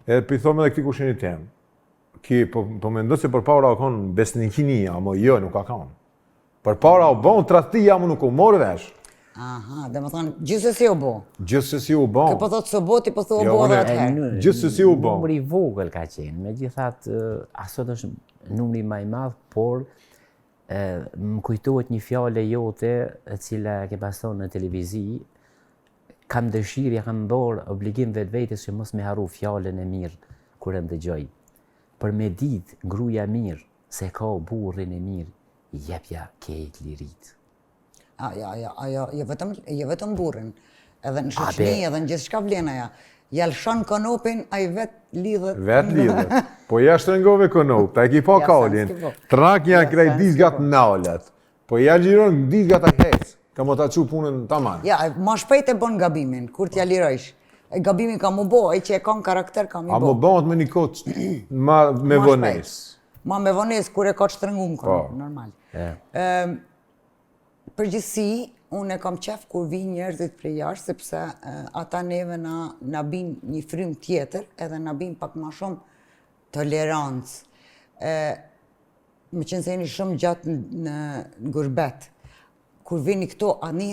Edhe për i thome edhe këti kushinit tem, ki po mendo se për para o konë besnikinia, amo jo, nuk ka kanë. Për para o bon tradhtia, amo nuk u morë vesh. Aha, dhe më thonë, gjithsesi u bo. Gjithsesi u bon. Kë po thotë së bo, ti po thua bo dhe atëherë. Gjithsesi u bon. Numri vogël ka qenë, megjithatë asot është numri më i madh, por më kujtohet një fjale jote e cila ke pas thonë në televizi, kam dëshirë, kam bërë obligim vetvetes që mos me harru fjalen e mirë kur e ndëgjoj. Për me ditë ngruja mirë, se ka burrin e mirë, jepja kejt lirit. Jo vetëm burrin, edhe në shoqni, edhe në gjithë shka vlen aja. Jalshon konopin, a i vetë lidhët. Vetë lidhët. Po ja shtrëngove konop, ta e ki pa kaulin. Trakja kraj dizgat nalet. Po ja gjiron dizgat a hec. Ka mo ta qu punën taman. Ja, ma shpejt e bon gabimin, kur t'ja lirojsh. Gabimin ka mu bo, ai që e ka në karakter ka mu bo. A mu bëhat me një kotë me vones. Ma me vones, kur e ka shtrëngun konop, normal. Përgjithsi, unë e kam qef kur vi njerëzit prej jashtë, sepse ata neve na bin një frym tjetër, edhe na bin pak ma shumë tolerancë. Me qenë se jeni shumë gjatë në gurbet. Kur vini këto, a njiheni